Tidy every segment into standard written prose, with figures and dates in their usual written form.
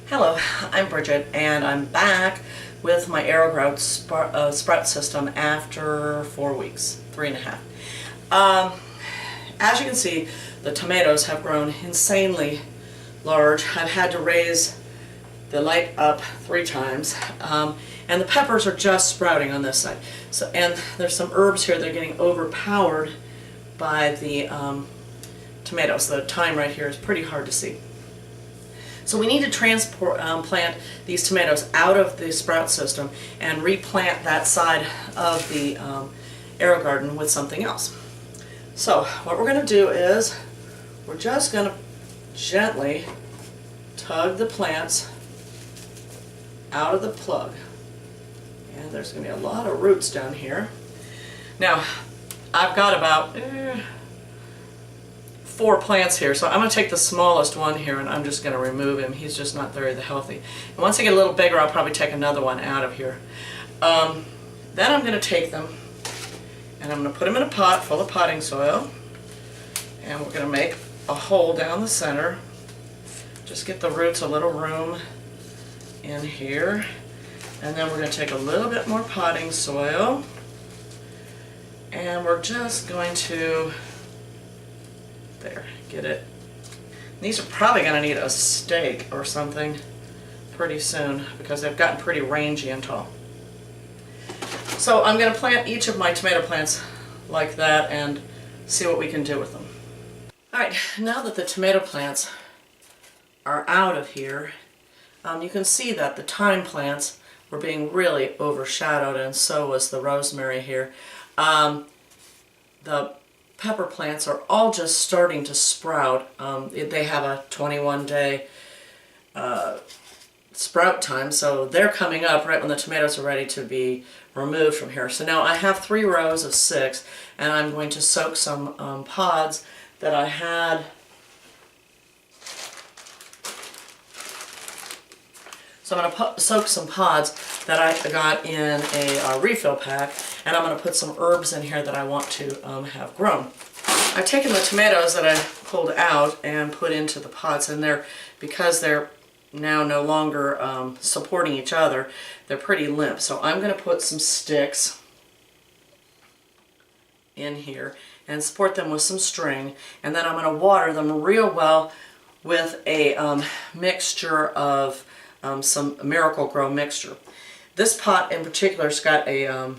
Hello, I'm Bridget and I'm back with my Aerogarden sprout system after 4 weeks, 3.5. As you can see, the tomatoes have grown insanely large. I've had to raise the light up 3 times, and the peppers are just sprouting on this side. So, and there's some herbs here that are getting overpowered by the tomatoes. The thyme right here is pretty hard to see. So we need to transplant these tomatoes out of the sprout system and replant that side of the Aerogarden with something else. So what we're going to do is we're just going to gently tug the plants out of the plug. And there's going to be a lot of roots down here. Now I've got about 4 plants here, so I'm going to take the smallest one here and I'm just going to remove him. He's just not very healthy. And once they get a little bigger, I'll probably take another one out of here. Then I'm going to take them and I'm going to put them in a pot full of potting soil, and we're going to make a hole down the center. Just get the roots a little room in here, and then we're going to take a little bit more potting soil and we're just going to get it. These are probably going to need a stake or something pretty soon because they've gotten pretty rangy and tall. So I'm going to plant each of my tomato plants like that and see what we can do with them. Alright, now that the tomato plants are out of here, you can see that the thyme plants were being really overshadowed, and so was the rosemary here. The pepper plants are all just starting to sprout. They have a 21-day sprout time, so they're coming up right when the tomatoes are ready to be removed from here. So now I have 3 rows of 6, and I'm going to soak some pods that I had. So I'm going to soak some pods that I got in a refill pack, and I'm going to put some herbs in here that I want to have grown. I've taken the tomatoes that I pulled out and put into the pots, and because they're now no longer supporting each other, they're pretty limp. So I'm going to put some sticks in here and support them with some string, and then I'm going to water them real well with a mixture of some Miracle-Gro mixture. This pot in particular has got a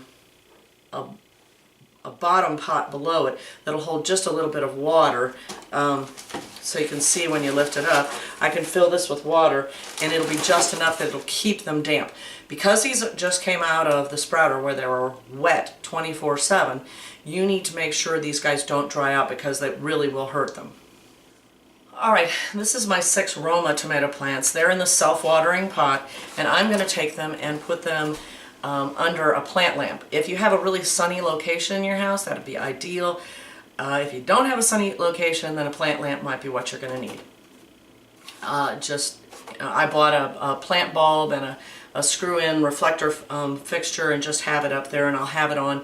bottom pot below it that'll hold just a little bit of water, so you can see when you lift it up. I can fill this with water and it'll be just enough that it'll keep them damp. Because these just came out of the sprouter where they were wet 24/7, you need to make sure these guys don't dry out because they really will hurt them. Alright, this is my 6 Roma tomato plants. They're in the self-watering pot, and I'm going to take them and put them under a plant lamp. If you have a really sunny location in your house, that would be ideal. If you don't have a sunny location, then a plant lamp might be what you're going to need. I bought a plant bulb and a screw-in reflector fixture and just have it up there, and I'll have it on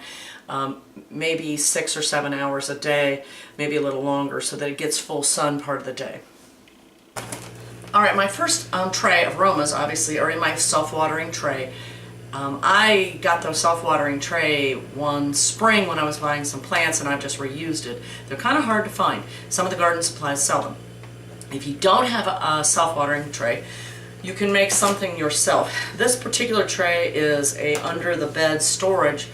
maybe 6 or 7 hours a day, maybe a little longer, so that it gets full sun part of the day. Alright, my first tray of Romas obviously are in my self-watering tray. I got the self-watering tray one spring when I was buying some plants, and I've just reused it. They're kind of hard to find. Some of the garden supplies sell them. If you don't have a self-watering tray, you can make something yourself. This particular tray is a under-the-bed storage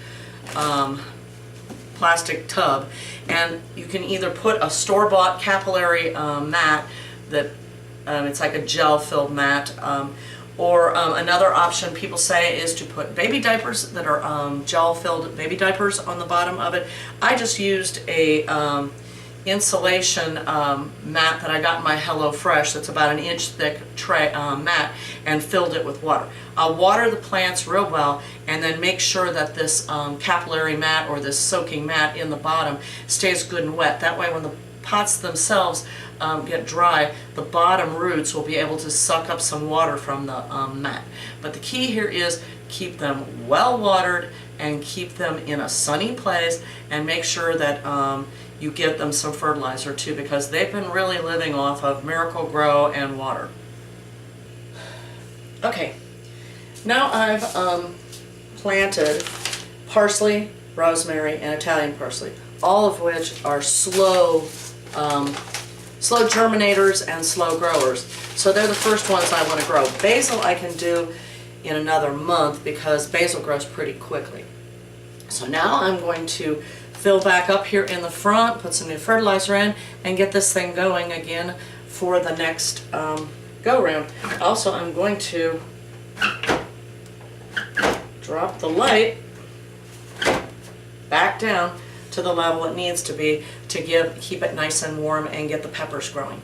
plastic tub, and you can either put a store-bought capillary mat that it's like a gel-filled mat, or another option people say is to put baby diapers that are gel-filled baby diapers on the bottom of it. I just used a insulation mat that I got in my HelloFresh that's about 1 inch thick tray mat, and filled it with water. I'll water the plants real well and then make sure that this capillary mat or this soaking mat in the bottom stays good and wet. That way when the pots themselves get dry, the bottom roots will be able to suck up some water from the mat. But the key here is keep them well watered and keep them in a sunny place, and make sure that you give them some fertilizer too, because they've been really living off of Miracle-Gro and water. Okay, now I've planted parsley, rosemary, and Italian parsley, all of which are slow germinators and slow growers. So they're the first ones I want to grow. Basil I can do in another month because basil grows pretty quickly. So now I'm going to fill back up here in the front, put some new fertilizer in, and get this thing going again for the next go round. Also, I'm going to drop the light back down to the level it needs to be to keep it nice and warm and get the peppers growing.